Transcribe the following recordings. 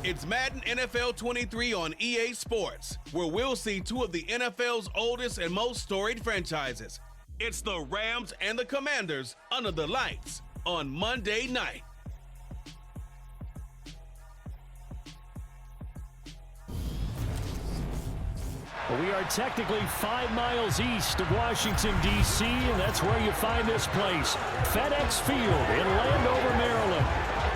It's Madden NFL 23 on EA Sports, where we'll see two of the NFL's oldest and most storied franchises. It's the Rams and the Commanders under the lights on Monday night. We are technically 5 miles east of Washington, D.C., and that's where you find this place, FedEx Field in Landover, Maryland.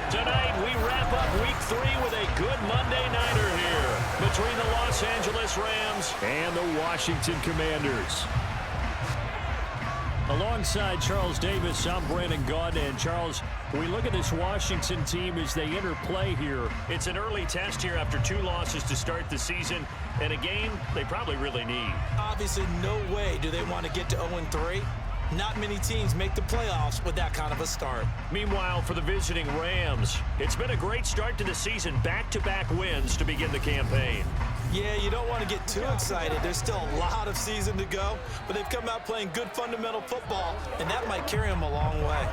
Tonight, we wrap up Week 3 with a good Monday nighter here between the Los Angeles Rams and the Washington Commanders. Alongside Charles Davis, I'm Brandon Gaudin. And Charles, we look at this Washington team as they interplay here. It's an early test here after 2 losses to start the season, and a game they probably really need. Obviously, no way do they want to get to 0-3. Not many teams make the playoffs with that kind of a start. Meanwhile, for the visiting Rams, it's been a great start to the season. Back-to-back wins to begin the campaign. Yeah, you don't want to get too excited. There's still a lot of season to go, but they've come out playing good fundamental football, and that might carry them a long way.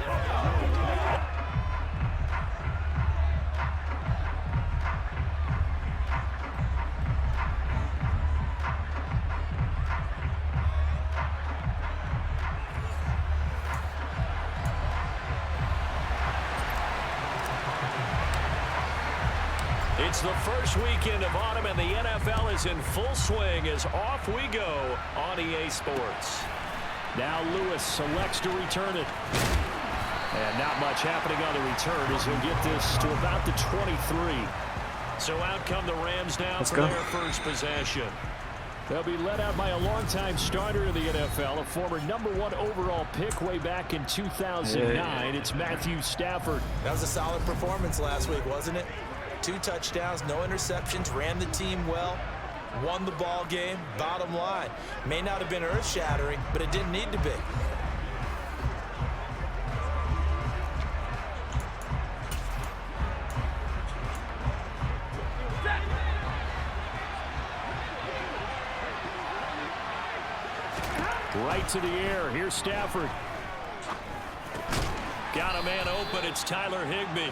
It's the first weekend of autumn, and the NFL is in full swing as off we go on EA Sports. Now Lewis selects to return it. And not much happening on the return as he'll get this to about the 23. So out come the Rams now for their first possession. They'll be led out by a longtime starter in the NFL, a former #1 overall pick way back in 2009. It's Matthew Stafford. That was a solid performance last week, wasn't it? 2 touchdowns, no interceptions, ran the team well, won the ball game. Bottom line, may not have been earth-shattering, but it didn't need to be. Right to the air. Here's Stafford. Got a man open. It's Tyler Higbee.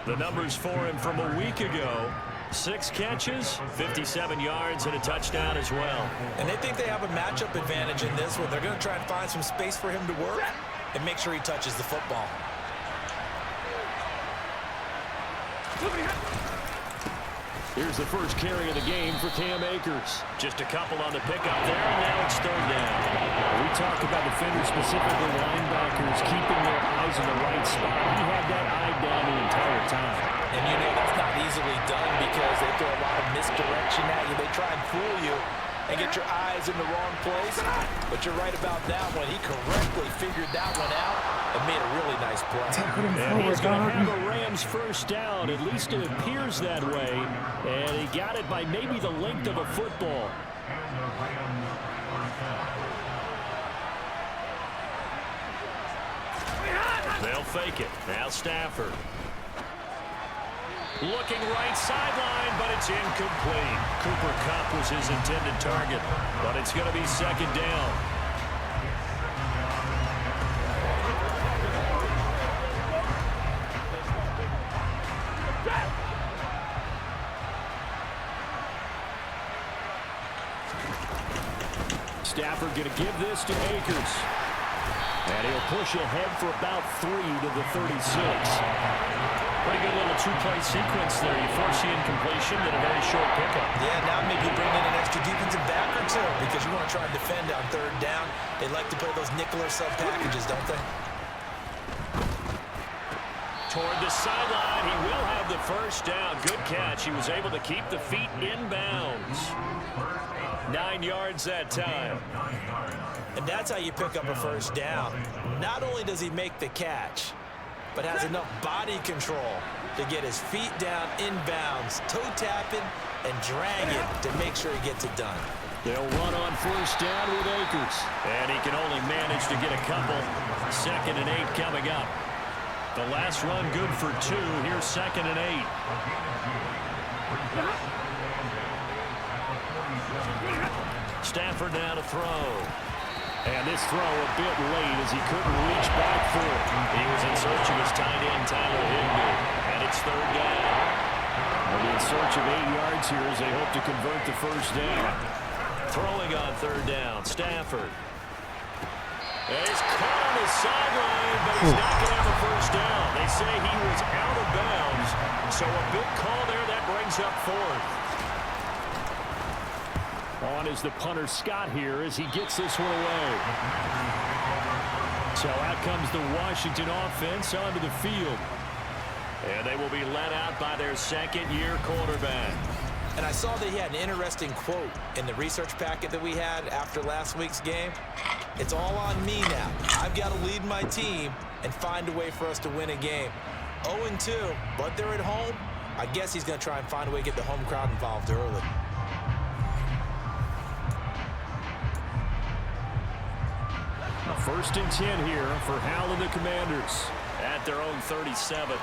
The numbers for him from a week ago: 6 catches, 57 yards, and a touchdown as well. And they think they have a matchup advantage in this one. They're going to try and find some space for him to work and make sure he touches the football. Here's the first carry of the game for Cam Akers. Just a couple on the pickup there, and now it's 3rd down. We talk about defenders, specifically linebackers, keeping their eyes in the right spot. He had that eye down the entire time. And you know that's not easily done because they throw a lot of misdirection at you. They try and fool you and get your eyes in the wrong place. But you're right about that one. He correctly figured that one out and made a really nice play. And he's going to have a Rams first down. At least it appears that way. And he got it by maybe the length of a football. They'll fake it. Now Stafford. Looking right sideline, but it's incomplete. Cooper Kupp was his intended target, but it's going to be 2nd down. Stafford going to give this to Akers. And he'll push ahead for about 3 to the 36. Pretty good little 2-play sequence there. You force the incompletion, then a very short pickup. Yeah, now maybe bring in an extra defensive back or 2 because you want to try and defend on 3rd down. They like to play those nickel or sub packages, don't they? Toward the sideline, he will have the first down. Good catch. He was able to keep the feet in bounds. 9 yards that time. And that's how you pick up a first down. Not only does he make the catch, but has enough body control to get his feet down in bounds, toe tapping and dragging to make sure he gets it done. They'll run on first down with Akers. And he can only manage to get a couple. 2nd and 8 coming up. The last run good for 2. Here's 2nd and 8. Stafford now to throw. And this throw a bit late as he couldn't reach back for it. He was in search of his tight end, Tyler Higbee. And it's 3rd down. They'll be in search of 8 yards here as they hope to convert the first down. Throwing on third down, Stafford. He's caught on his sideline, but he's not going to have a first down. They say he was out of bounds, so a big call there that brings up fourth. On is the punter Scott here as he gets this one away. So out comes the Washington offense onto the field. And they will be let out by their second-year quarterback. And I saw that he had an interesting quote in the research packet that we had after last week's game. It's all on me now. I've got to lead my team and find a way for us to win a game. 0-2, but they're at home. I guess he's going to try and find a way to get the home crowd involved early. First and 10 here for Hal and the Commanders at their own 37.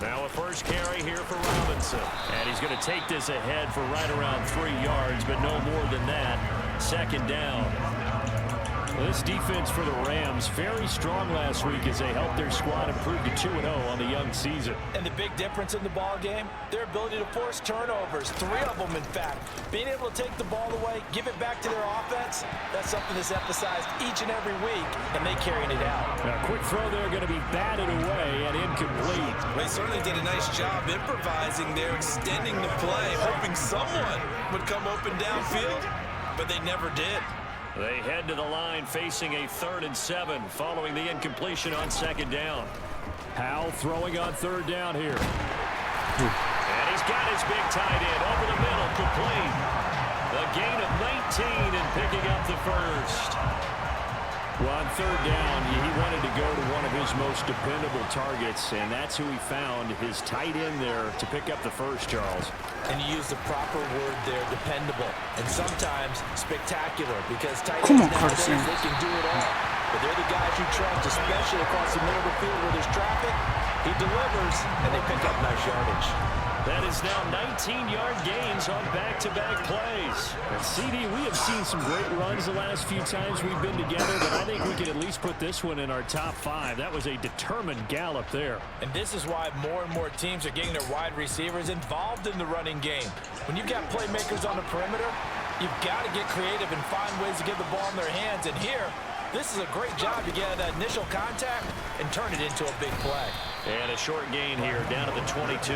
Now a first carry here for Robinson. And he's going to take this ahead for right around 3 yards, but no more than that. Second down. This defense for the Rams, very strong last week as they helped their squad improve to 2-0 on the young season. And the big difference in the ball game, their ability to force turnovers, 3 of them in fact. Being able to take the ball away, give it back to their offense, that's something that's emphasized each and every week, and they carried it out. Now, quick throw there going to be batted away and incomplete. They certainly did a nice job improvising there, extending the play, hoping someone would come open downfield, but they never did. They head to the line facing a 3rd and 7 following the incompletion on second down. Hal throwing on third down here. And he's got his big tight end over the middle, complete. The gain of 19 and picking up the first. Well, on third down, he wanted to go to one of his most dependable targets, and that's who he found, his tight end there to pick up the first, Charles. And you use the proper word there, dependable, and sometimes spectacular, because tight ends nowadays, they can do it all. But they're the guys you trust, especially across the middle of the field where there's traffic. He delivers, and they pick up nice yardage. That is now 19-yard gains on back-to-back plays. And CD, we have seen some great runs the last few times we've been together, but I think we can at least put this one in our top 5. That was a determined gallop there. And this is why more and more teams are getting their wide receivers involved in the running game. When you've got playmakers on the perimeter, you've got to get creative and find ways to get the ball in their hands. And here, this is a great job to get out of that initial contact and turn it into a big play. And a short gain here down to the 22.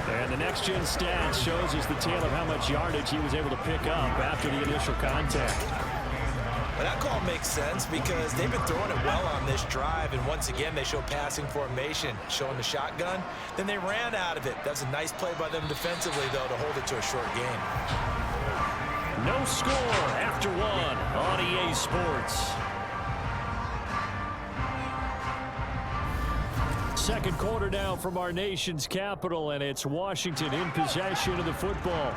And the next-gen stats shows us the tale of how much yardage he was able to pick up after the initial contact. Well, that call makes sense because they've been throwing it well on this drive, and once again they show passing formation, showing the shotgun. Then they ran out of it. That's a nice play by them defensively, though, to hold it to a short gain. No score after 1 on EA Sports. Second quarter now from our nation's capital, and it's Washington in possession of the football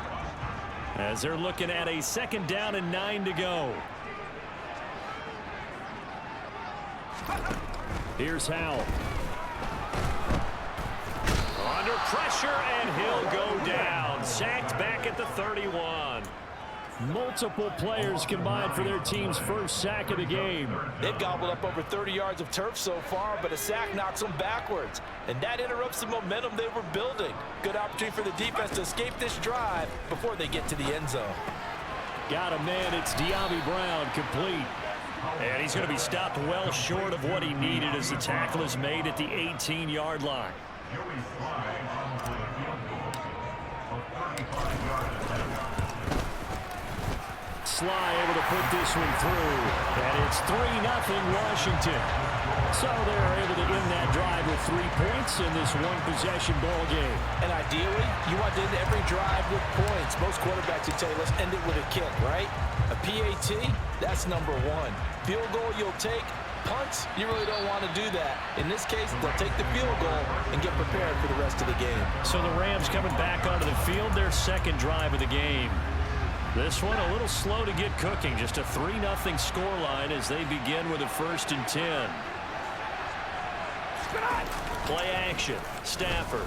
as they're looking at a 2nd down and 9 to go. Here's Hal. Under pressure, and he'll go down. Sacked back at the 31. Multiple players combined for their team's first sack of the game. They've gobbled up over 30 yards of turf so far, but a sack knocks them backwards. And that interrupts the momentum they were building. Good opportunity for the defense to escape this drive before they get to the end zone. Got a man, it's De'Ami Brown, complete. And he's going to be stopped well short of what he needed as the tackle is made at the 18-yard line. Sly able to put this one through, and it's 3-0 Washington. So they're able to end that drive with 3 points in this one-possession ball game. And ideally, you want to end every drive with points. Most quarterbacks would tell you, let's end it with a kick, right? A PAT, that's number 1. Field goal you'll take. Punts, you really don't want to do that. In this case, they'll take the field goal and get prepared for the rest of the game. So the Rams coming back onto the field, their second drive of the game. This one a little slow to get cooking. Just a 3-0 scoreline as they begin with a 1st and 10. Play action. Stafford.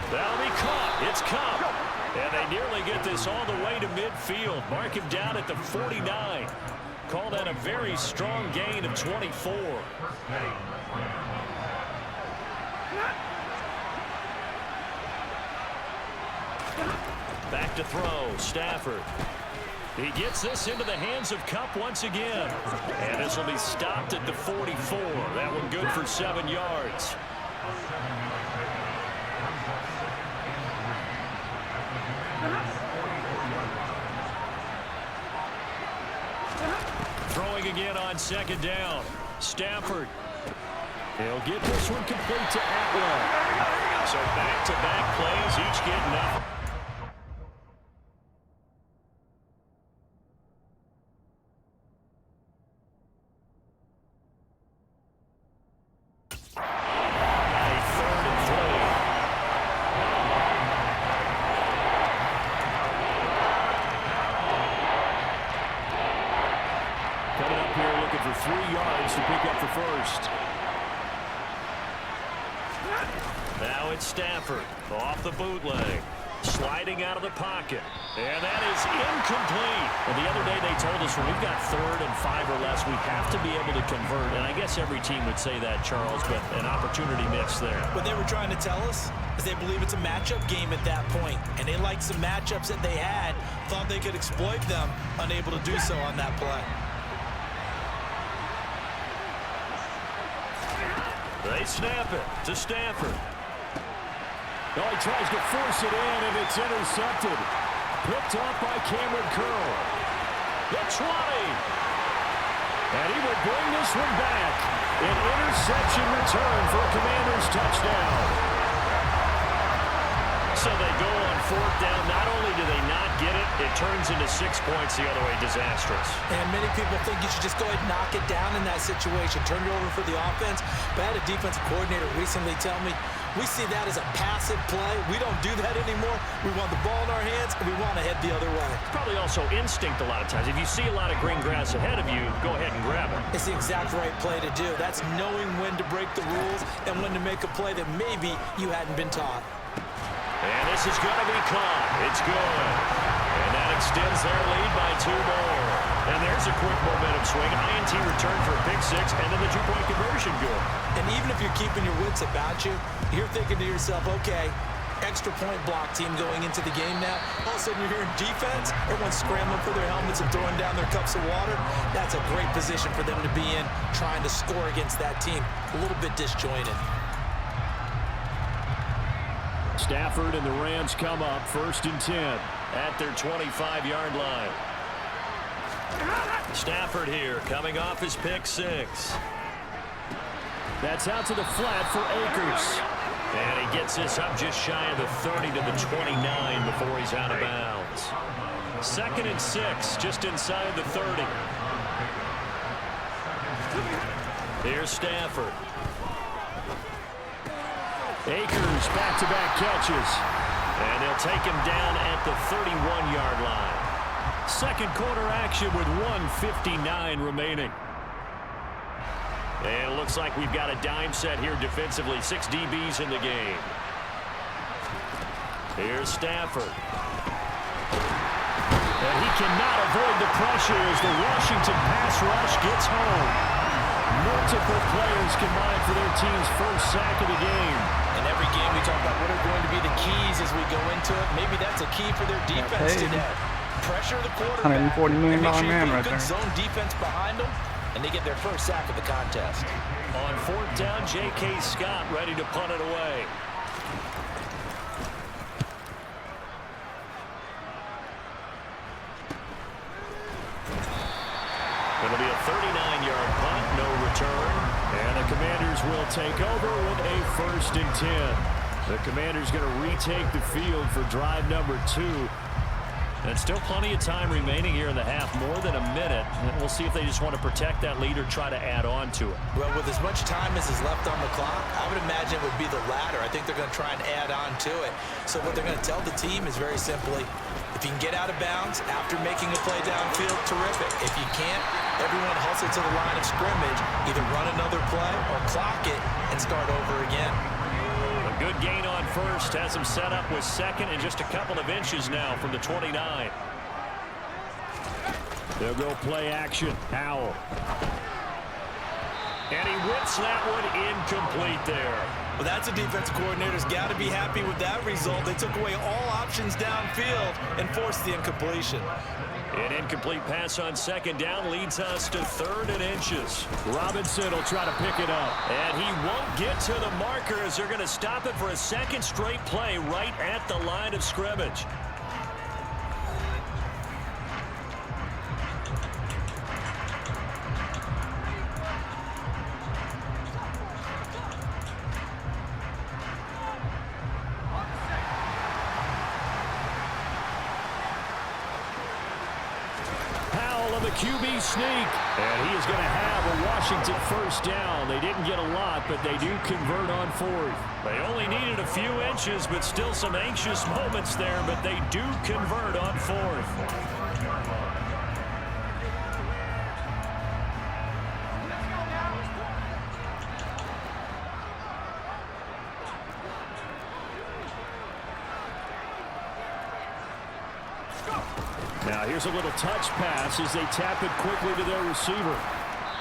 That'll be caught. It's caught. And they nearly get this all the way to midfield. Mark him down at the 49. Call that a very strong gain of 24. Back to throw, Stafford. He gets this into the hands of Kupp once again. And this will be stopped at the 44. That one good for 7 yards. Throwing again on second down. Stafford. He'll get this one complete to Atwell. So back-to-back plays, each getting up. For 3 yards to pick up the first. Now it's Stafford off the bootleg, sliding out of the pocket, and that is incomplete. And the other day they told us when we've got 3rd and 5 or less, we have to be able to convert. And I guess every team would say that, Charles, but an opportunity missed there. What they were trying to tell us is they believe it's a matchup game at that point, and they liked some matchups that they had, thought they could exploit them, unable to do so on that play. They snap it to Stafford. Oh, he tries to force it in, and it's intercepted. Picked off by Cameron Curl. The 20. And he will bring this one back. An interception return for a Commanders touchdown. So they go on 4th down. Not only do they not get it, it turns into 6 points the other way. Disastrous. And many people think you should just go ahead and knock it down in that situation. Turn it over for the offense. But I had a defensive coordinator recently tell me, we see that as a passive play. We don't do that anymore. We want the ball in our hands, and we want to head the other way. Probably also instinct a lot of times. If you see a lot of green grass ahead of you, go ahead and grab it. It's the exact right play to do. That's knowing when to break the rules and when to make a play that maybe you hadn't been taught. And this is going to be caught. It's good. And that extends their lead by 2 more. And there's a quick momentum swing. INT return for a pick 6, and then the 2-point conversion good. And even if you're keeping your wits about you, you're thinking to yourself, okay, extra point block team going into the game now. All of a sudden you're hearing defense, everyone's scrambling for their helmets and throwing down their cups of water. That's a great position for them to be in, trying to score against that team. A little bit disjointed. Stafford and the Rams come up 1st and 10 at their 25-yard line. Stafford here coming off his pick 6. That's out to the flat for Akers. And he gets this up just shy of the 30 to the 29 before he's out of bounds. 2nd and 6 just inside the 30. Here's Stafford. Akers back-to-back catches. And they'll take him down at the 31-yard line. Second quarter action with 1:59 remaining. And it looks like we've got a dime set here defensively. 6 DBs in the game. Here's Stafford. And he cannot avoid the pressure as the Washington pass rush gets home. Multiple players combined for their team's first sack of the game. In every game we talk about what are going to be the keys as we go into it. Maybe that's a key for their defense today. Pressure the quarterback. $140 million man right good there. Zone defense behind them, and they get their first sack of the contest. On 4th down, J.K. Scott ready to punt it away. It'll be a 39-yard punt, no return. And the Commanders will take over with a 1st and 10. The Commanders going to retake the field for drive number 2. And still plenty of time remaining here in the half, more than a minute. And we'll see if they just want to protect that lead or try to add on to it. Well, with as much time as is left on the clock, I would imagine it would be the latter. I think they're going to try and add on to it. So what they're going to tell the team is very simply, if you can get out of bounds after making a play downfield, terrific. If you can't, everyone hustle to the line of scrimmage, either run another play or clock it and start over again. A good gain on first. Has him set up with second and just a couple of inches now from the 29. They'll go play action. Howell. And he whips that one incomplete there. Well, that's a defensive coordinator's got to be happy with that result. They took away all options downfield and forced the incompletion. An incomplete pass on second down leads us to 3rd and inches. Robinson will try to pick it up. And he won't get to the marker as they're going to stop it for a second straight play right at the line of scrimmage. QB sneak, and he is going to have a Washington first down. They didn't get a lot, but they do convert on 4th. They only needed a few inches, but still some anxious moments there, but they do convert on 4th. Now here's a little touch pass as they tap it quickly to their receiver.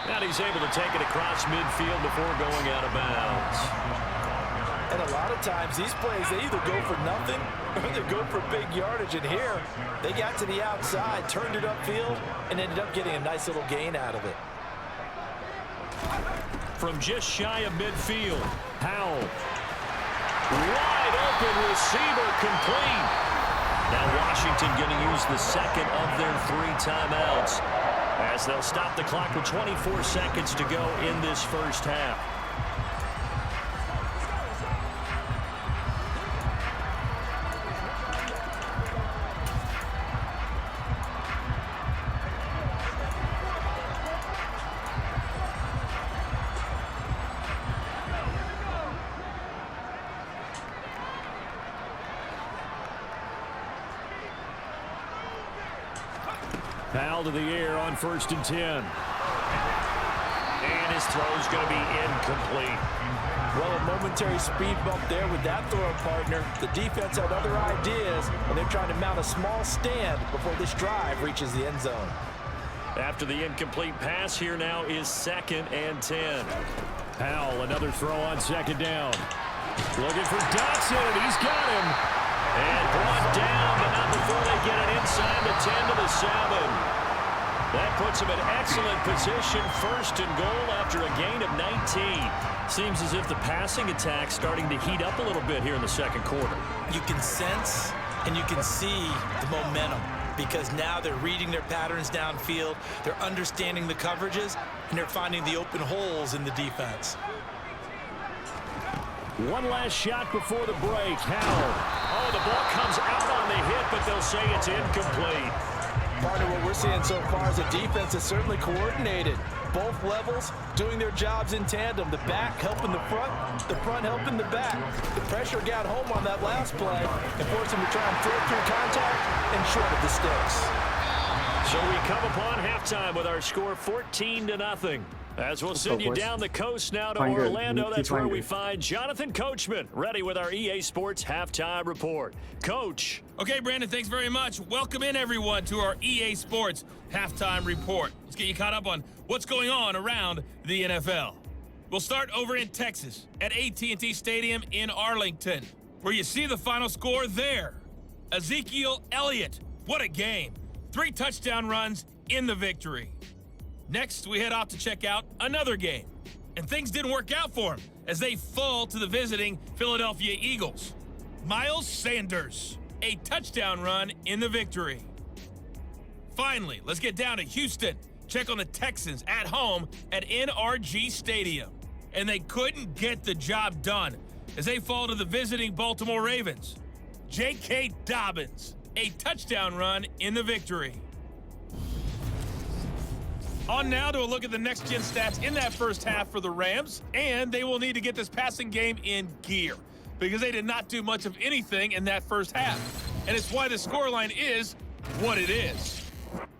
And he's able to take it across midfield before going out of bounds. And a lot of times these plays, they either go for nothing or they go for big yardage. And here, they got to the outside, turned it upfield, and ended up getting a nice little gain out of it. From just shy of midfield, Howell. Wide open receiver, complete. Now Washington going to use the second of their 3 timeouts as they'll stop the clock with 24 seconds to go in this first half. Foul to the air on 1st and 10. And his throw's going to be incomplete. Well, a momentary speed bump there with that throw partner. The defense had other ideas, and they're trying to mount a small stand before this drive reaches the end zone. After the incomplete pass, here now is 2nd and 10. Howell, another throw on 2nd down. Looking for Dotson, and he's got him. And brought down, but not before they get it inside the 10 to the 7. That puts him in excellent position, 1st and goal after a gain of 19. Seems as if the passing attack's starting to heat up a little bit here in the 2nd quarter. You can sense and you can see the momentum because now they're reading their patterns downfield, they're understanding the coverages, and they're finding the open holes in the defense. One last shot before the break. Howell. Oh, the ball comes out on the hit, but they'll say it's incomplete. Part of what we're seeing so far is a defense that's certainly coordinated. Both levels doing their jobs in tandem. The back helping the front helping the back. The pressure got home on that last play and forced him to try and throw through contact and short of the sticks. So we come upon halftime with our score 14-0. As we'll send you down the coast now to Orlando, that's where we find Jonathan Coachman, ready with our EA Sports Halftime Report. Coach. Okay, Brandon, thanks very much. Welcome in, everyone, to our EA Sports Halftime Report. Let's get you caught up on what's going on around the NFL. We'll start over in Texas at AT&T Stadium in Arlington, where you see the final score there. Ezekiel Elliott, what a game. 3 touchdown runs in the victory. Next, we head off to check out another game. And things didn't work out for him as they fall to the visiting Philadelphia Eagles. Miles Sanders, a touchdown run in the victory. Finally, let's get down to Houston. Check on the Texans at home at NRG Stadium. And they couldn't get the job done as they fall to the visiting Baltimore Ravens. J.K. Dobbins, a touchdown run in the victory. On now to a look at the next-gen stats in that first half for the Rams, and they will need to get this passing game in gear because they did not do much of anything in that first half, and it's why the scoreline is what it is.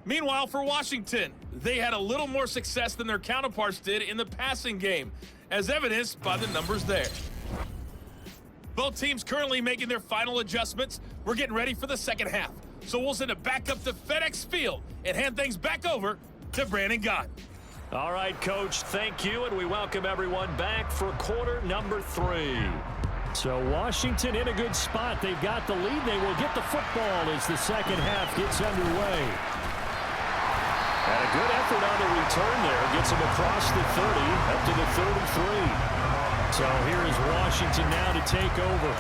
Meanwhile, for Washington, they had a little more success than their counterparts did in the passing game, as evidenced by the numbers there. Both NFL teams currently making their final adjustments. We're getting ready for the second half. So we'll send it back up to FedEx Field and hand things back over to Brandon Gott. All right, Coach, thank you, and we welcome everyone back for quarter number 3. So Washington in a good spot. They've got the lead. They will get the football as the second half gets underway. And a good effort on the return there. Gets him across the 30, up to the 33. So here is Washington now to take over.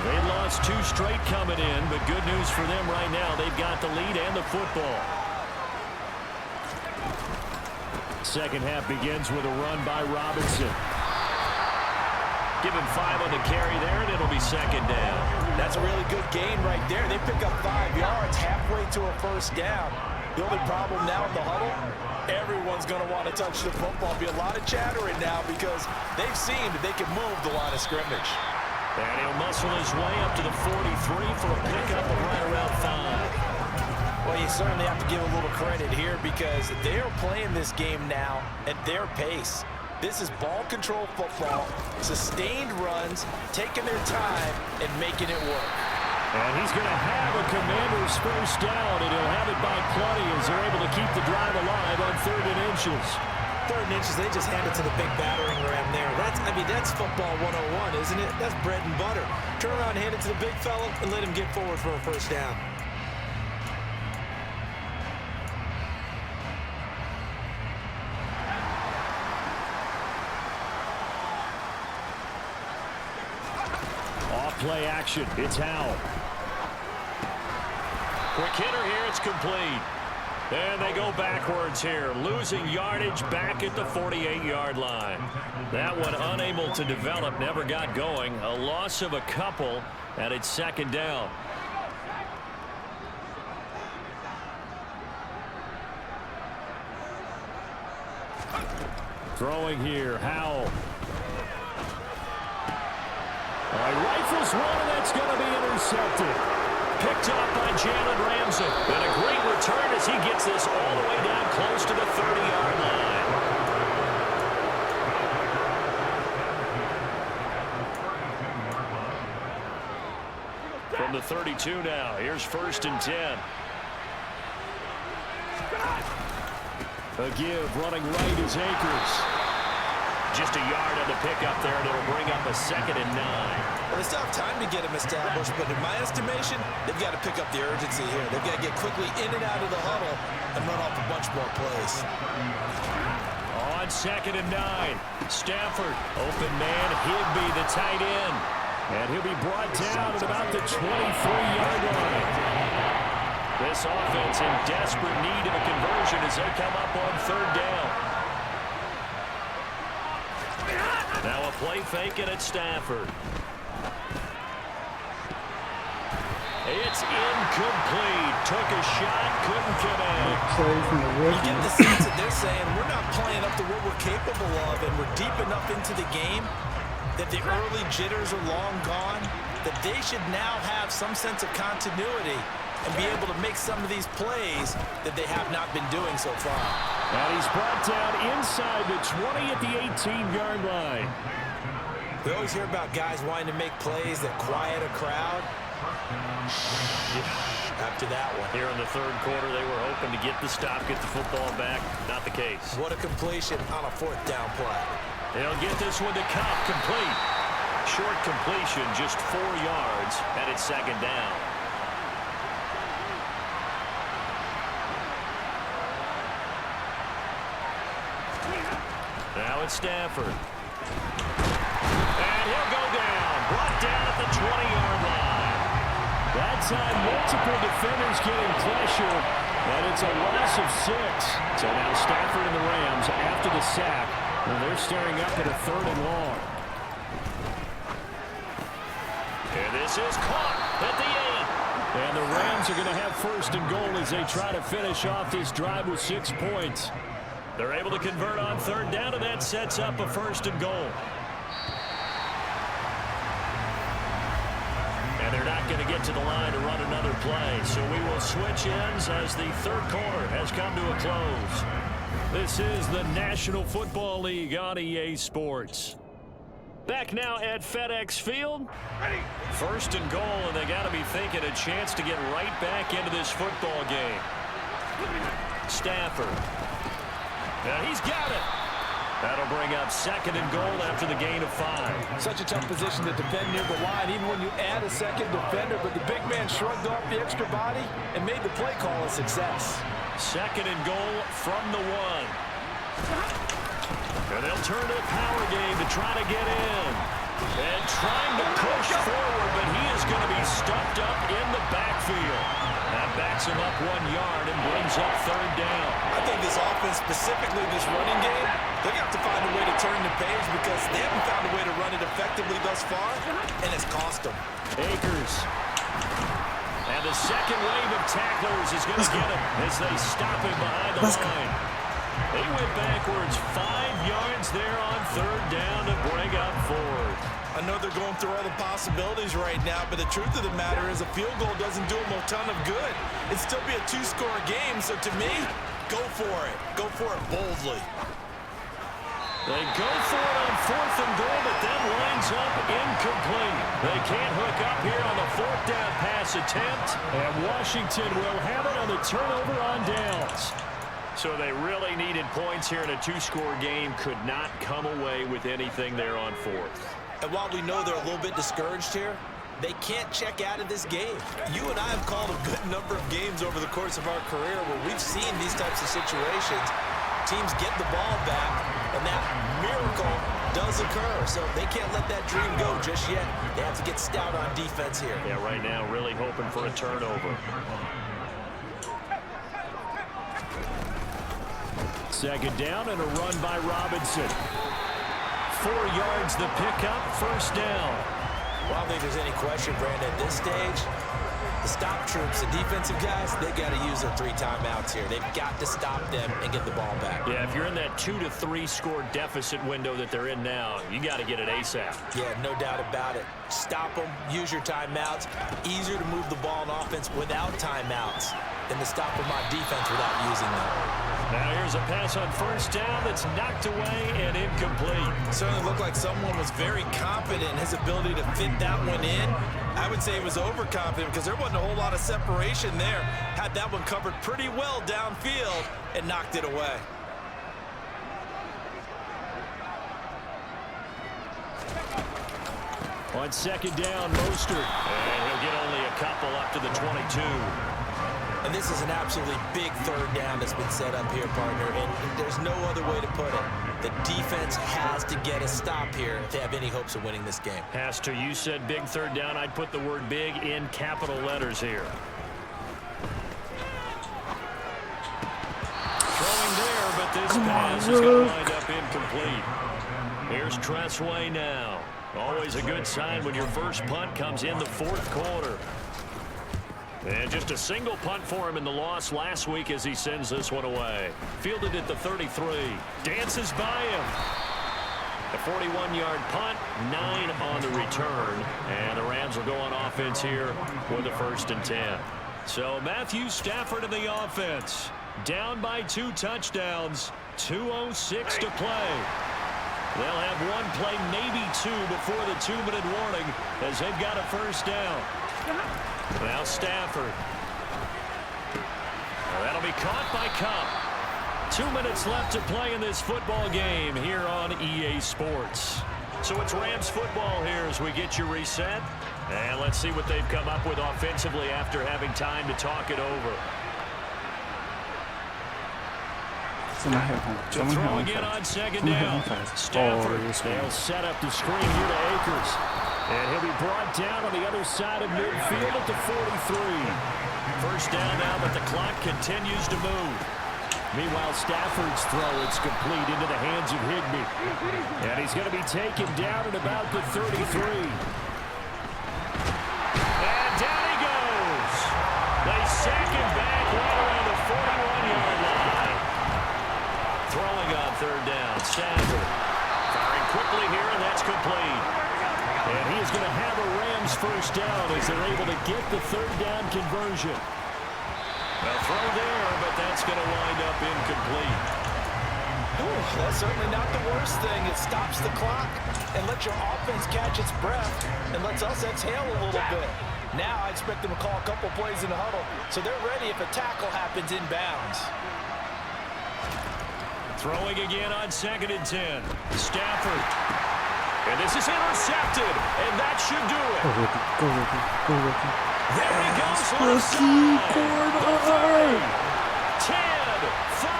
They lost 2 straight coming in, but good news for them right now. They've got the lead and the football. Second half begins with a run by Robinson. Give him 5 on the carry there, and it'll be second down. That's a really good gain right there. They pick up 5 yards halfway to a first down. The only problem now in the huddle, everyone's going to want to touch the football. Be a lot of chattering now because they've seen that they can move the line of scrimmage. And he'll muscle his way up to the 43 for a pickup of right around 5. Well, you certainly have to give a little credit here because they're playing this game now at their pace. This is ball control football, sustained runs, taking their time and making it work. And he's going to have a Commander's first down, and he'll have it by plenty as they're able to keep the drive alive on 3rd and inches. 3rd and inches, they just hand it to the big battering ram there. That's football 101, isn't it? That's bread and butter. Turn around, hand it to the big fella, and let him get forward for a first down. Play action. It's Howell. Quick hitter here. It's complete. And they go backwards here. Losing yardage back at the 48-yard line. That one unable to develop. Never got going. A loss of a couple. And it's second down. Throwing here. Howell. Rifles one, and that's going to be intercepted. Picked up by Jalen Ramsey. And a great return as he gets this all the way down close to the 30-yard line. From the 32 now, here's 1st and 10. A give, running right is Akers. Just a yard on the pickup there, and it'll bring up a 2nd and 9. Well, they still have time to get him established, but in my estimation, they've got to pick up the urgency here. They've got to get quickly in and out of the huddle and run off a bunch more plays. On 2nd and 9, Stafford, open man, Higbee, the tight end. And he'll be brought down at about the 23-yard line. This offense in desperate need of a conversion as they come up on 3rd down. Now a play fake and it's Stafford. It's incomplete. Took a shot, couldn't connect. You get the sense that they're saying we're not playing up to what we're capable of, and we're deep enough into the game that the early jitters are long gone, that they should now have some sense of continuity and be able to make some of these plays that they have not been doing so far. And he's brought down inside the 20 at the 18-yard line. We always hear about guys wanting to make plays that quiet a crowd. After that one. Here in the 3rd quarter, they were hoping to get the stop, get the football back. Not the case. What a completion on a 4th down play. They'll get this one to Cup, complete. Short completion, just 4 yards, and it's 2nd down. Now it's Stafford. And he'll go down. Brought down at the 20-yard line. That time, multiple defenders getting pressure, and it's a loss of 6. So now Stafford and the Rams, after the sack, and they're staring up at a 3rd and long. And this is caught at the 8. And the Rams are going to have 1st and goal as they try to finish off this drive with 6 points. They're able to convert on 3rd down, and that sets up a 1st and goal. And they're not going to get to the line to run another play. So we will switch ends as the 3rd quarter has come to a close. This is the National Football League on EA Sports. Back now at FedEx Field. First and goal, and they got to be thinking a chance to get right back into this football game. Stafford. And he's got it. That'll bring up second and goal after the gain of 5. Such a tough position to defend near the line, even when you add a second defender, but the big man shrugged off the extra body and made the play call a success. Second and goal from the 1. And they'll turn to a power game to try to get in. And trying to push forward, but he is going to be stuffed up in the backfield. That backs him up 1 yard and brings up third down. I think this offense, specifically this running game, they're going to have to find a way to turn the page because they haven't found a way to run it effectively thus far, and it's cost them. Akers. And the second wave of tacklers is going to get him as they stop him behind the line. They went backwards 5 yards there on third down to bring up fourth. I know they're going through all the possibilities right now, but the truth of the matter is a field goal doesn't do them a ton of good. It'd still be a 2-score game, so to me, go for it. Go for it boldly. They go for it on fourth and goal, but then lines up incomplete. They can't hook up here on the fourth down pass attempt, and Washington will have it on the turnover on downs. So they really needed points here in a 2-score game. Could not come away with anything there on fourth. And while we know they're a little bit discouraged here, they can't check out of this game. You and I have called a good number of games over the course of our career where we've seen these types of situations. Teams get the ball back, and that miracle does occur. So they can't let that dream go just yet. They have to get stout on defense here. Yeah, right now really hoping for a turnover. Second down and a run by Robinson. 4 yards the pickup, first down. Well, I don't think there's any question, Brandon, at this stage, the stop troops, the defensive guys, they got to use their 3 timeouts here. They've got to stop them and get the ball back. Yeah, if you're in that 2 to 3 score deficit window that they're in now, you got to get it ASAP. Yeah, no doubt about it. Stop them, use your timeouts. Easier to move the ball on offense without timeouts than to stop them on defense without using them. Now here's a pass on first down that's knocked away and incomplete. Certainly looked like someone was very confident in his ability to fit that one in. I would say he was overconfident because there wasn't a whole lot of separation there. Had that one covered pretty well downfield and knocked it away. On second down, Mostert. And he'll get only a couple up to the 22. And this is an absolutely big third down that's been set up here, partner, and there's no other way to put it. The defense has to get a stop here if they have any hopes of winning this game. Pastor, you said big third down. I'd put the word big in capital letters here. Throwing there, but this pass is going to wind up incomplete. Here's Tressway now. Always a good sign when your first punt comes in the fourth quarter. And just a single punt for him in the loss last week as he sends this one away. Fielded at the 33. Dances by him. A 41-yard punt, 9 on the return. And the Rams will go on offense here with a 1st and 10. So Matthew Stafford in the offense. Down by 2 touchdowns. 2:06 to play. They'll have one play, maybe 2, before the 2-minute warning as they've got a first down. Now Stafford. That'll be caught by Kupp. 2 minutes left to play in this football game here on EA Sports. So it's Rams football here as we get you reset. And let's see what they've come up with offensively after having time to talk it over. To throw again on second down. Stafford. They'll set up the screen here to Akers. And he'll be brought down on the other side of midfield at the 43. First down now, but the clock continues to move. Meanwhile, Stafford's throw is complete into the hands of Higbee. And he's going to be taken down at about the 33. And down he goes. They sack him back right around the 41-yard line. Throwing on third down, Stafford. Firing quickly here, and that's complete. And he is going to have a Rams first down as they're able to get the third down conversion. A throw there, but that's going to wind up incomplete. That's certainly not the worst thing. It stops the clock and lets your offense catch its breath and lets us exhale a little bit. Now I expect them to call a couple plays in the huddle so they're ready if a tackle happens inbounds. Throwing again on 2nd and 10. Stafford. And this is intercepted, and that should do it. Go rookie. There he goes. Rookie corner. 10, 5,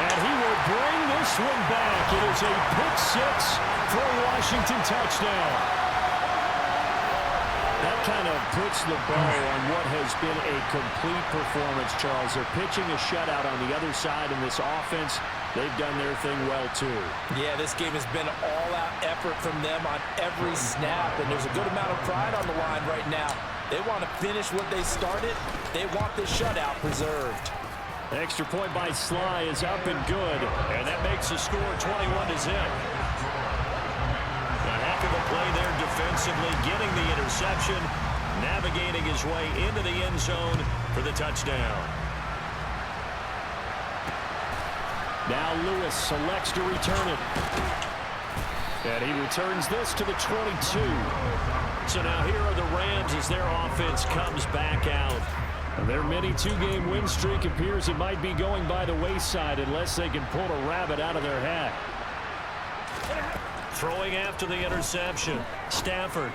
and he will bring this one back. It is a pick six for a Washington touchdown. That kind of puts the bow on what has been a complete performance, Charles. They're pitching a shutout on the other side in this offense. They've done their thing well, too. Yeah, this game has been all-out effort from them on every snap, and there's a good amount of pride on the line right now. They want to finish what they started. They want this shutout preserved. Extra point by Sly is up and good, and that makes the score 21-0. A heck of a play there defensively, getting the interception, navigating his way into the end zone for the touchdown. Now Lewis selects to return it. And he returns this to the 22. So now here are the Rams as their offense comes back out. Their mini two-game win streak appears it might be going by the wayside unless they can pull a rabbit out of their hat. Throwing after the interception. Stafford.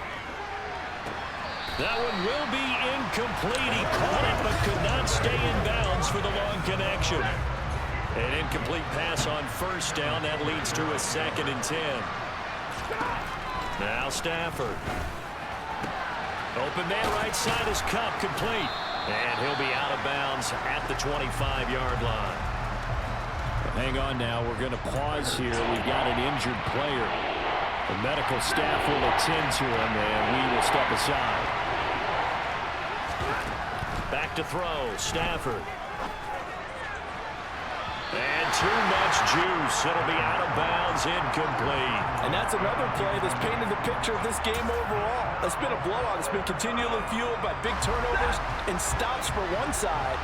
That one will be incomplete. He caught it but could not stay in bounds for the long connection. An incomplete pass on first down. That leads to a 2nd and 10. Now Stafford. Open man right side is Cup complete. And he'll be out of bounds at the 25-yard line. Hang on now. We're going to pause here. We've got an injured player. The medical staff will attend to him, and we will step aside. Back to throw. Stafford. And too much juice. It'll be out of bounds, incomplete. And that's another play that's painted the picture of this game overall. It's been a blowout. It's been continually fueled by big turnovers and stops for one side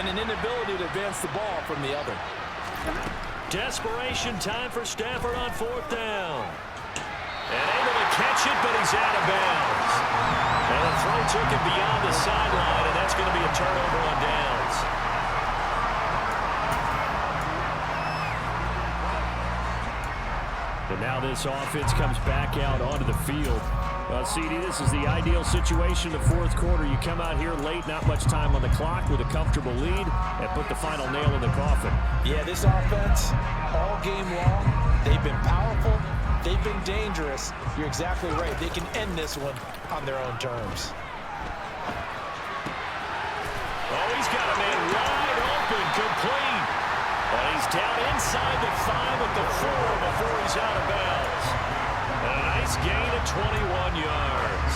and an inability to advance the ball from the other. Desperation time for Stafford on 4th down. And able to catch it, but he's out of bounds. And the throw took him beyond the sideline, and that's going to be a turnover on downs. And now this offense comes back out onto the field. CD, this is the ideal situation in the 4th quarter. You come out here late, not much time on the clock with a comfortable lead, and put the final nail in the coffin. Yeah, this offense, all game long, they've been powerful, they've been dangerous. You're exactly right. They can end this one on their own terms. Oh, he's got a man wide open, complete. And he's down inside the 5 at the 4 before he's out of bounds. And a nice gain of 21 yards.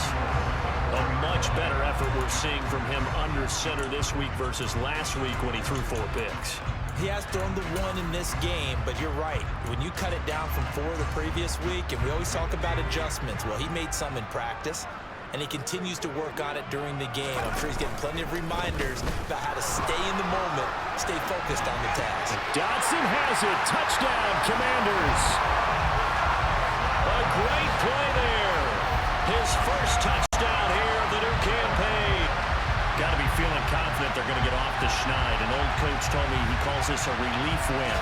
A much better effort we're seeing from him under center this week versus last week when he threw 4 picks. He has thrown the 1 in this game, but you're right. When you cut it down from 4 the previous week, and we always talk about adjustments, well, he made some in practice, and he continues to work on it during the game. I'm sure he's getting plenty of reminders about how to stay in the moment, stay focused on the task. Dotson has it. Touchdown, Commanders. A great play there. His first touchdown here of the new campaign. Got to be feeling confident they're going to get off the schneid. An old coach told me he calls this a relief win.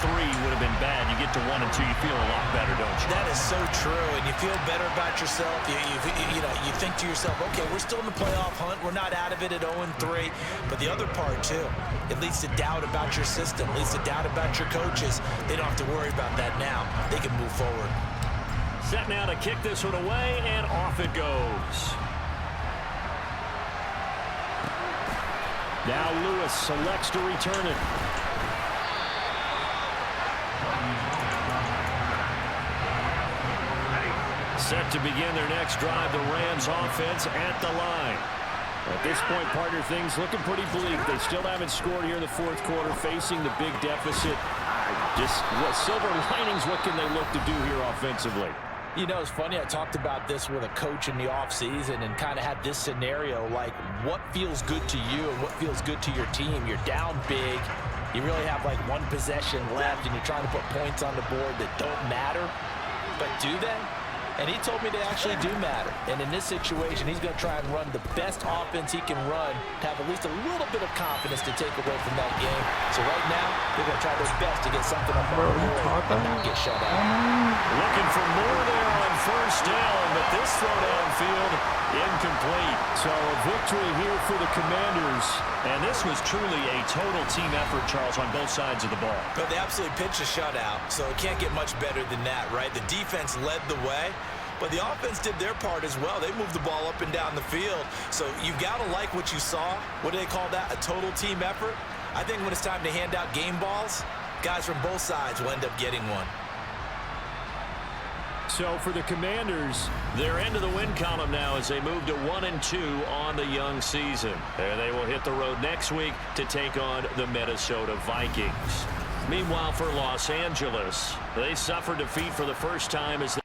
0-3 would have been bad. You get to 1-2, you feel a lot better, don't you? That is so true, and you feel better about yourself. You think to yourself, okay, we're still in the playoff hunt. We're not out of it at 0-3. But the other part, too, it leads to doubt about your system, leads to doubt about your coaches. They don't have to worry about that now. They can move forward. Set now to kick this one away, and off it goes. Now Lewis selects to return it. Set to begin their next drive, the Rams offense at the line. At this point, partner, things looking pretty bleak. They still haven't scored here in the 4th quarter, facing the big deficit. Just silver linings, what can they look to do here offensively? You know, it's funny, I talked about this with a coach in the offseason and kind of had this scenario, like what feels good to you and what feels good to your team. You're down big, You really have like one possession left, and you're trying to put points on the board that don't matter. But do they? And he told me they actually do matter. And in this situation, he's going to try and run the best offense he can run to have at least a little bit of confidence to take away from that game. So right now, they're going to try their best to get something up on the board and not get shut out. Looking for more there on first down, but this throw downfield incomplete. So a victory here for the Commanders. And this was truly a total team effort, Charles, on both sides of the ball. But they absolutely pitched a shutout, so it can't get much better than that, right? The defense led the way, but the offense did their part as well. They moved the ball up and down the field. So you've got to like what you saw. What do they call that? A total team effort? I think when it's time to hand out game balls, guys from both sides will end up getting one. So for the Commanders, they're into the win column now as they move to 1-2 on the young season. And they will hit the road next week to take on the Minnesota Vikings. Meanwhile, for Los Angeles, they suffered defeat for the first time as they